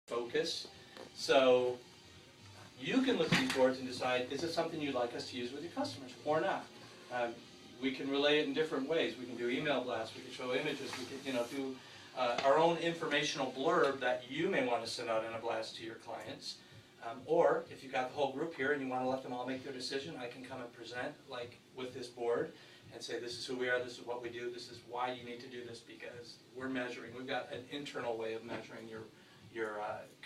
focus. So you can look at these boards and decide, is it something you'd like us to use with your customers or not? We can relay it in different ways. We can do email blasts, we can show images, we can do our own informational blurb that you may want to send out in a blast to your clients. Or if you've got the whole group here and you want to let them all make their decision, I can come and present like with this board and say this is who we are, this is what we do, this is why you need to do this, because we're measuring. We've got an internal way of measuring your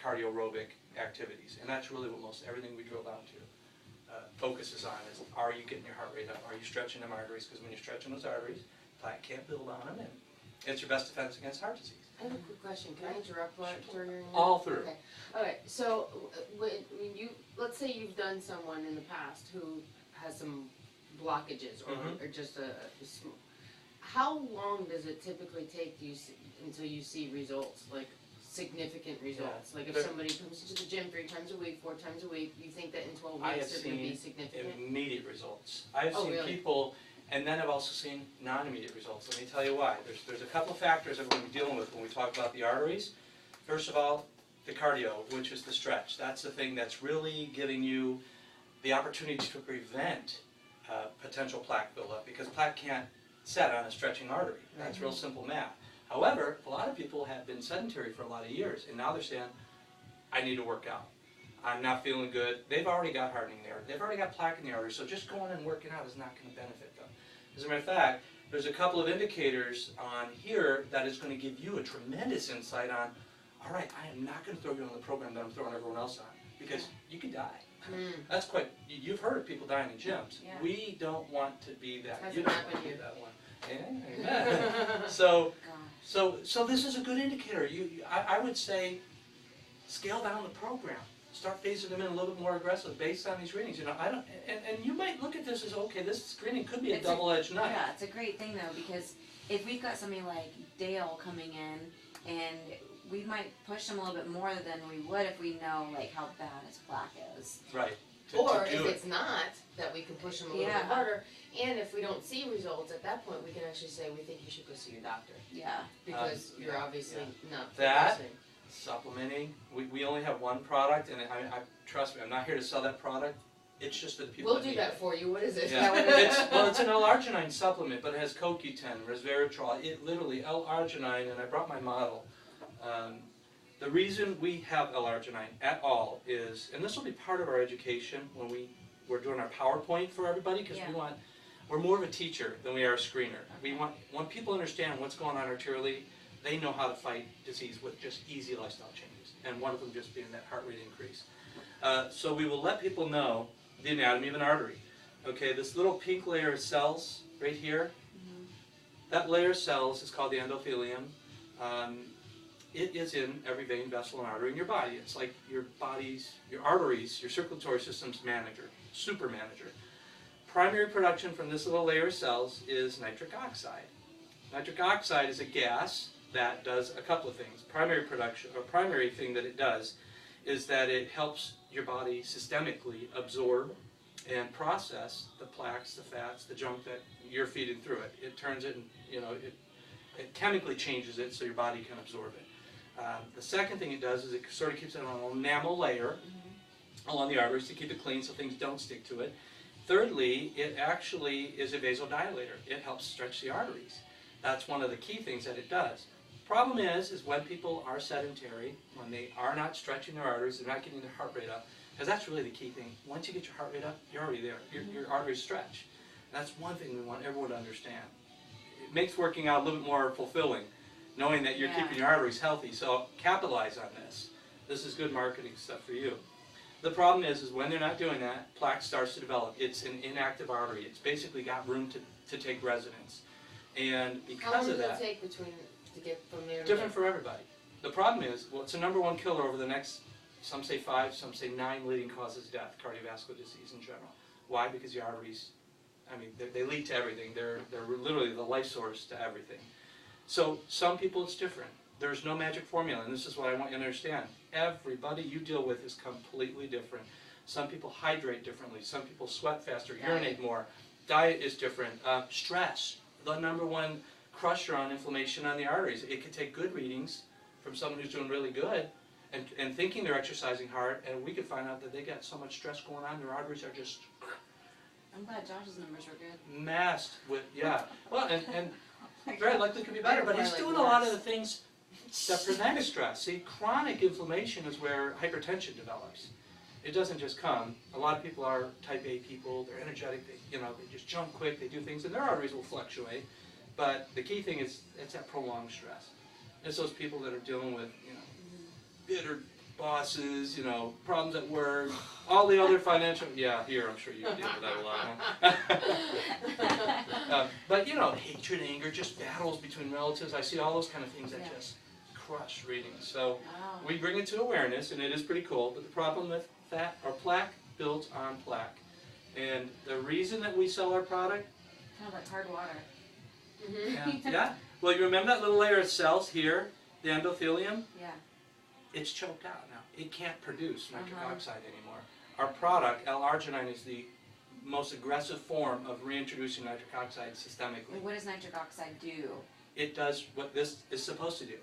cardio aerobic activities, and that's really what most everything we drill down to focuses on is, are you getting your heart rate up? Are you stretching them arteries? Because when you're stretching those arteries, plaque can't build on them, and it's your best defense against heart disease. I have a quick question. Can I interrupt during your... All through. Okay. Okay. So when you, let's say you've done someone in the past who has some blockages or just how long does it typically take until you see results, like significant results? Yeah. Like if somebody comes to the gym 3 times a week, 4 times a week, you think that in 12 weeks they're going to be significant? Immediate results. I've seen people, and then I've also seen non-immediate results. Let me tell you why. There's a couple of factors that we're going to be dealing with when we talk about the arteries. First of all, the cardio, which is the stretch. That's the thing that's really giving you the opportunity to prevent potential plaque buildup, because plaque can't set on a stretching artery. That's real simple math. However, a lot of people have been sedentary for a lot of years, and now they're saying, I need to work out. I'm not feeling good. They've already got hardening there. They've already got plaque in the artery, so just going and working out is not going to benefit them. As a matter of fact, there's a couple of indicators on here that is going to give you a tremendous insight on, all right, I am not going to throw you on the program that I'm throwing everyone else on, because you could die. That's quite, you've heard of people dying in gyms. Yeah. We don't want to be that. You don't want to be that one. Yeah. So this is a good indicator. I would say scale down the program. Start phasing them in a little bit more aggressive based on these readings. And you might look at this as, okay, this screening could be a double-edged knife. Yeah, it's a great thing though, because if we've got somebody like Dale coming in, and we might push them a little bit more than we would if we know like how bad his plaque is. Right. Or if it's not, that we can push them a little bit harder. And if we don't see results at that point, we can actually say we think you should go see your doctor. Yeah. Because you're obviously not progressing. Supplementing. We only have one product, and I trust me, I'm not here to sell that product. It's just that the people. We'll do that for you. What is it? Yeah. It's an L-arginine supplement, but it has CoQ10, resveratrol. It literally L-arginine, and I brought my model. The reason we have L-arginine at all is, and this will be part of our education when we're doing our PowerPoint for everybody, because we're more of a teacher than we are a screener. We when people understand what's going on arterially, they know how to fight disease with just easy lifestyle changes, and one of them just being that heart rate increase. So we will let people know the anatomy of an artery. Okay, this little pink layer of cells right here, that layer of cells is called the endothelium. It is in every vein, vessel, and artery in your body. It's like your arteries, your circulatory system's manager, super manager. Primary production from this little layer of cells is nitric oxide. Nitric oxide is a gas that does a couple of things. Primary production, or primary thing that it does, is that it helps your body systemically absorb and process the plaques, the fats, the junk that you're feeding through it. It turns it, it chemically changes it so your body can absorb it. The second thing it does is it sort of keeps it on an enamel layer along the arteries to keep it clean so things don't stick to it. Thirdly, it actually is a vasodilator. It helps stretch the arteries. That's one of the key things that it does. Problem is when people are sedentary, when they are not stretching their arteries, they're not getting their heart rate up, because that's really the key thing. Once you get your heart rate up, you're already there. Your arteries stretch. And that's one thing we want everyone to understand. It makes working out a little bit more fulfilling, knowing that you're keeping your arteries healthy. So capitalize on this. This is good marketing stuff for you. The problem is when they're not doing that, plaque starts to develop. It's an inactive artery. It's basically got room to take residence. And because of that... How long does it take to get from there? Different for everybody. The problem is, well, it's the #1 killer over the next, some say 5, some say 9 leading causes of death, cardiovascular disease in general. Why? Because the arteries, I mean, they lead to everything. They're literally the life source to everything. So some people it's different. There's no magic formula, and this is what I want you to understand. Everybody you deal with is completely different. Some people hydrate differently. Some people sweat faster, urinate more. Diet is different. Stress, the #1 crusher on inflammation on the arteries. It could take good readings from someone who's doing really good, and thinking they're exercising hard, and we could find out that they got so much stress going on, their arteries are just I'm glad Josh's numbers were good. masked with, yeah. Well, and very likely could be better, but he's doing a lot of the things that prevent stress. See, chronic inflammation is where hypertension develops. It doesn't just come. A lot of people are type A people, they're energetic, they just jump quick, they do things, and their arteries will fluctuate. But the key thing is, it's that prolonged stress. It's those people that are dealing with, bitter bosses, problems at work, all the other financial, here, I'm sure you deal with that a lot. But, hatred, anger, just battles between relatives. I see all those kind of things that just crush readings. So we bring it to awareness, and it is pretty cool. But the problem with that, our plaque builds on plaque. And the reason that we sell our product, Kind of like hard water. yeah. Well, you remember that little layer of cells here, the endothelium? Yeah. It's choked out now. It can't produce nitric oxide anymore. Our product, L-arginine, is the most aggressive form of reintroducing nitric oxide systemically. What does nitric oxide do? It does what this is supposed to do.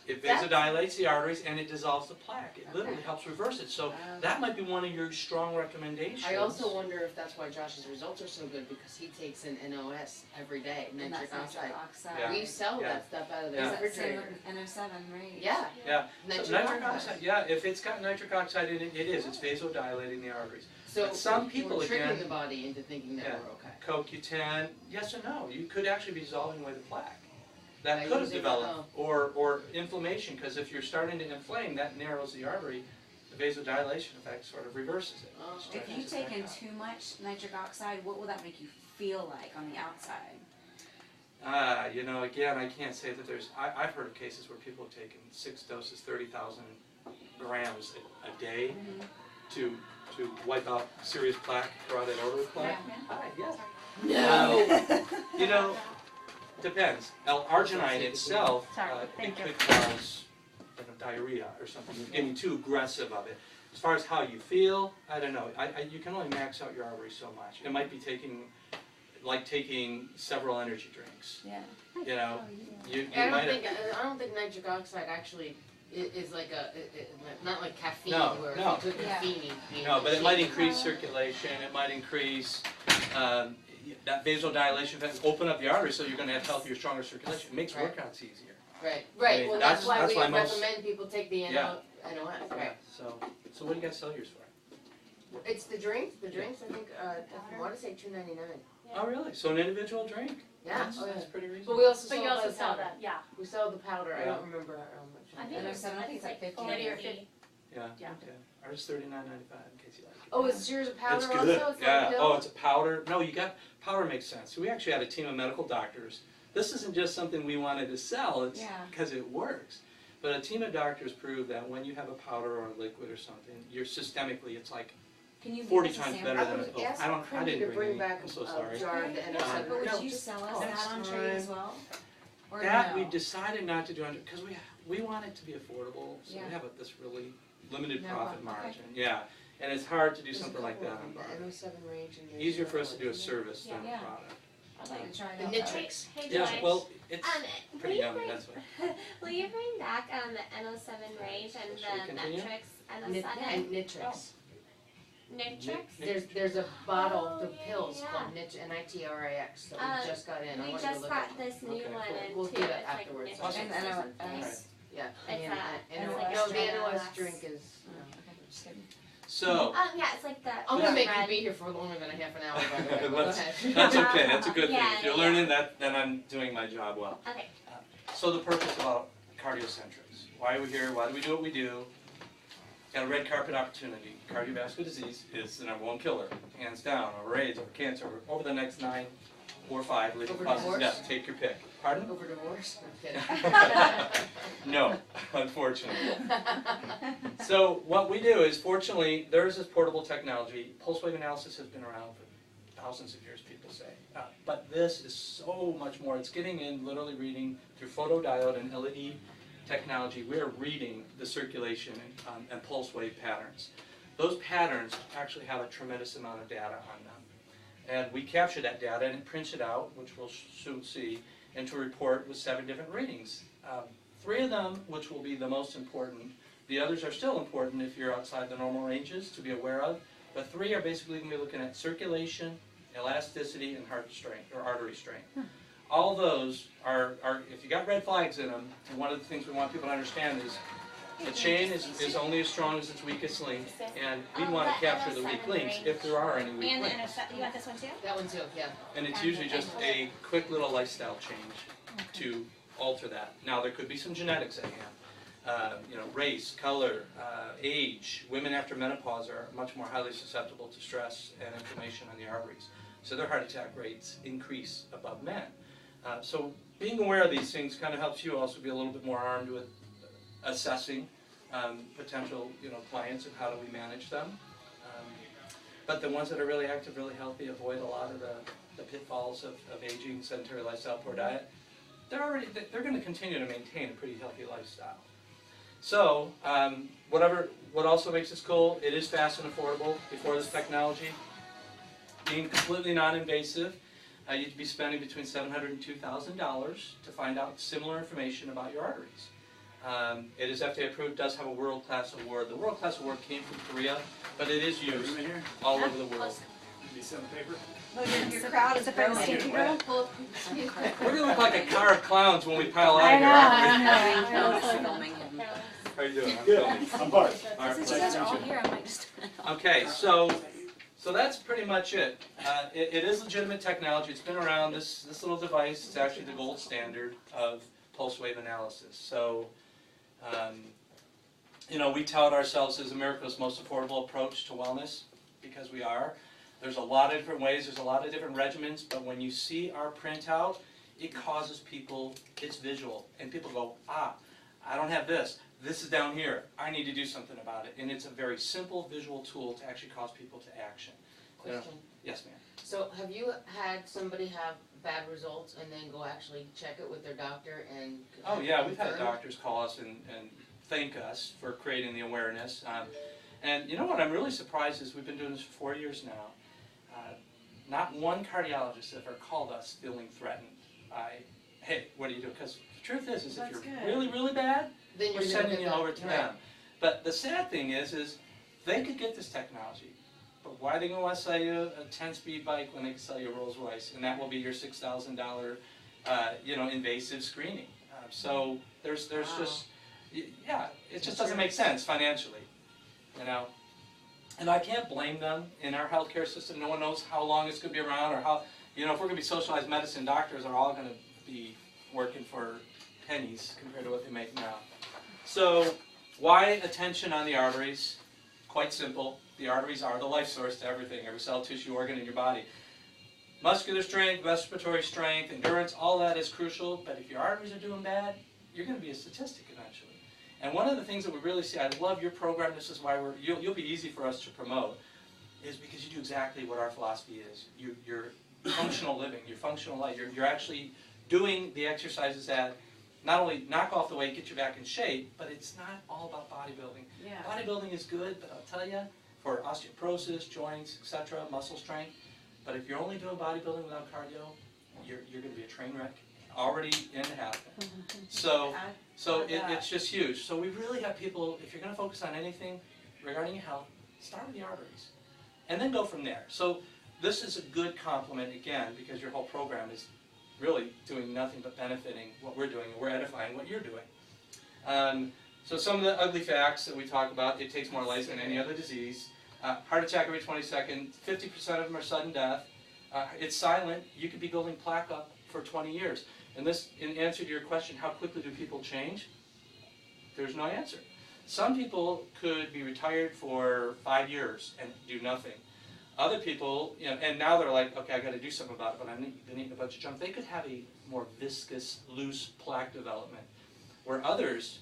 It vasodilates the arteries and it dissolves the plaque. It literally helps reverse it. So that might be one of your strong recommendations. I also wonder if that's why Josh's results are so good, because he takes an NOS every day, And nitric that's oxide. Yeah. We sell that stuff out of the Yeah. Is that same refrigerator. with NO7, right? Yeah. Yeah. Nitric So nitric oxide. oxide, if it's got nitric oxide in it, it is. It's vasodilating the arteries. So But some people, we're tricking again, the body into thinking that we're okay. CoQ10, yes or no? You could actually be dissolving away the plaque. That By could have using- developed, or inflammation, because if you're starting to inflame, that narrows the artery. The vasodilation effect sort of reverses it. Oh. If Stretches you it take back in out. too much nitric oxide, what will that make you feel like on the outside? Again, I can't say that there's, I've heard of cases where people have taken 6 doses, 30,000 grams a day to wipe out serious plaque, carotid artery plaque. No! Depends. L-arginine itself, it could cause diarrhea or something, getting too aggressive of it. As far as how you feel, I don't know. You can only max out your arteries so much. It might be taking several energy drinks. Yeah. You I might don't think nitric oxide actually is like not like caffeine, where no. if you took caffeine. No, but it might increase circulation, it might increase that vasodilation effect, open up the arteries so you're going to have healthier, stronger circulation. It makes workouts easier. Right. I mean, Well, that's that's why we why most- recommend people take the NOS. Right. So what do you guys sell yours for? It's the drinks. The drinks, I think, I want to say $2.99. Oh, really? So an individual drink? Yeah. That's pretty But reasonable. we also But sell you also the sell powder. that, yeah. We sell the powder. I Yeah. don't remember how much. I think And it's, there's I think it's like 50. 40 or 50. Yeah. Yeah. Okay. Ours is $39.95 in case you like it. Oh, is yours a powder It's also? good. It's not a Yeah. pill? Oh, it's a powder. No, powder makes sense. So we actually had a team of medical doctors. This isn't just something we wanted to sell. It's because it works. But a team of doctors proved that when you have a powder or a liquid or something, you're systemically, it's like Can you 40 give us a times sample? better I than a would pill. ask I Cringy didn't to bring any. back I'm so a sorry. jar of the But NO7. would No, you just- sell us next that on tray as well? Or That no? we decided not to do because we want it to be affordable, so we have this really limited No, profit okay. margin. Yeah, and it's hard to do There's a something like couple that of on them, barter. the NO7 range. And there's Easier for us to do a another service than Yeah. a product. I'd like to try The it out. Nitrix. Hey, Yeah, Joyce. well, it's Will pretty you yummy. bring- That's why. Will you bring back the NO7 range and Should we the continue? Centrix Nit- NO7? and Nitrix. Nitrix? There's a bottle Oh, of yeah, pills yeah. called Nitrix that we just got in. I We want you to just look got at. this new Okay, one cool. in We'll too. do that It's like afterwards. Nitrix And or I know something. Alright. Yeah. It's and like a no, the straight NOS NOS. drink is. Just kidding. So Yeah, it's like that. I'm gonna make you red. be here for longer than a half an hour. By the way. Go That's- ahead. that's okay. That's a good thing. Yeah, If you're yeah, learning that, then I'm doing my job well. Okay. So the purpose about CardioCentrix. Why are we here? Why do we do what we do? Got a red carpet opportunity. Cardiovascular disease is the #1 killer, hands down, over AIDS, over cancer, over the next 9 or 5 leading Over causes of divorce? death. Take your pick. Pardon? Over divorce? I'm kidding. No, unfortunately. So what we do is, fortunately, there is this portable technology. Pulse wave analysis has been around for thousands of years, people say. But this is so much more. It's getting in, literally reading through photodiode and LED technology. We're reading the circulation and pulse wave patterns. Those patterns actually have a tremendous amount of data on them. And we capture that data and print it out, which we'll soon see, into a report with 7 different readings. 3 of them, which will be the most important, The others are still important if you're outside the normal ranges to be aware of, but 3 are basically going to be looking at circulation, elasticity, and heart strength, or artery strength. All those are, if you got red flags in them, and one of the things we want people to understand is the chain is only as strong as its weakest link, and we want to capture the weak links if there are any weak And links. you want this one too? That one too, yeah. And it's usually just a quick little lifestyle change to alter that. Now, there could be some genetics at hand. You know, race, color, age. Women after menopause are much more highly susceptible to stress and inflammation on the arteries. So their heart attack rates increase above men. So being aware of these things kind of helps you also be a little bit more armed with assessing potential, clients and how do we manage them. But the ones that are really active, really healthy, avoid a lot of the pitfalls of aging, sedentary lifestyle, poor diet. They're going to continue to maintain a pretty healthy lifestyle. So what also makes this cool, it is fast and affordable before this technology. Being completely non-invasive, you'd be spending between $700 and $2,000 to find out similar information about your arteries. It is FDA approved, does have a world-class award. The world-class award came from Korea, but it is used all over the world. Be some paper. Well, your crowd is growing. We're going to look like a car of clowns when we pile out of here, aren't we? How are you doing? I'm Good. filming. I'm Bart. All right, Since you nice guys to are all meet you. here, I might just. Okay, so that's pretty much it. It is legitimate technology. It's been around. This little device is actually the gold standard of pulse wave analysis. So, we tout ourselves as America's most affordable approach to wellness because we are. There's a lot of different ways. There's a lot of different regimens. But when you see our printout, it causes people. It's visual, and people go, I don't have this. This is down here. I need to do something about it. And it's a very simple visual tool to actually cause people to action. Question. Yes, ma'am. So have you had somebody have bad results and then go actually check it with their doctor and Oh yeah, we've had confirm? doctors call us and thank us for creating the awareness. And you know what I'm really surprised is we've been doing this for 4 years now. Not one cardiologist ever called us feeling threatened by, hey, what do you do? Because the truth is That's if you're good. really, really bad, Then we're you're sending gonna you get over that, to right. them. But the sad thing is they could get this technology. But why are they going to want to sell you a 10-speed bike when they can sell you a Rolls Royce? And that will be your $6,000, invasive screening. So there's just, yeah, it just doesn't make sense financially, And I can't blame them. In our healthcare system, no one knows how long it's going to be around or how, if we're going to be socialized medicine, doctors are all going to be working for pennies compared to what they make now. So why attention on the arteries? Quite simple. The arteries are the life source to everything, every cell, tissue, organ in your body. Muscular strength, respiratory strength, endurance, all that is crucial, but if your arteries are doing bad, you're going to be a statistic eventually. And one of the things that we really see, I love your program, this is why you'll be easy for us to promote, is because you do exactly what our philosophy is. You're functional living, your functional life. You're actually doing the exercises that not only knock off the weight, get you back in shape, but it's not all about bodybuilding. Yeah. Bodybuilding is good, but I'll tell you, for osteoporosis, joints, etc., muscle strength, but if you're only doing bodybuilding without cardio, you're going to be a train wreck, already in to happen. So it's just huge. So we really have people, if you're going to focus on anything regarding your health, start with the arteries, and then go from there. So this is a good complement, again, because your whole program is really doing nothing but benefiting what we're doing, and we're edifying what you're doing. So some of the ugly facts that we talk about, it takes more life than any other disease. Heart attack every 22nd, 50% of them are sudden death. It's silent. You could be building plaque up for 20 years. And this, in answer to your question, how quickly do people change? There's no answer. Some people could be retired for 5 years and do nothing. Other people, and now they're like, okay, I got to do something about it, but I've been eating a bunch of junk. They could have a more viscous, loose plaque development, where others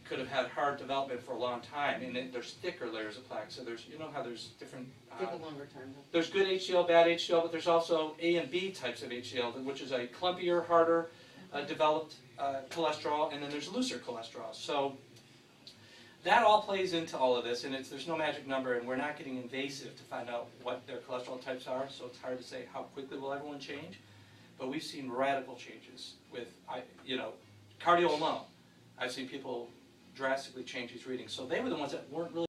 could have had hard development for a long time, and then there's thicker layers of plaque. So there's, how there's different. Take a longer time. There's good HDL, bad HDL, but there's also A and B types of HDL, which is a clumpier, harder developed cholesterol, and then there's looser cholesterol. So that all plays into all of this, and there's no magic number, and we're not getting invasive to find out what their cholesterol types are, so it's hard to say how quickly will everyone change. But we've seen radical changes with, cardio alone. I've seen people drastically change these readings. So they were the ones that weren't really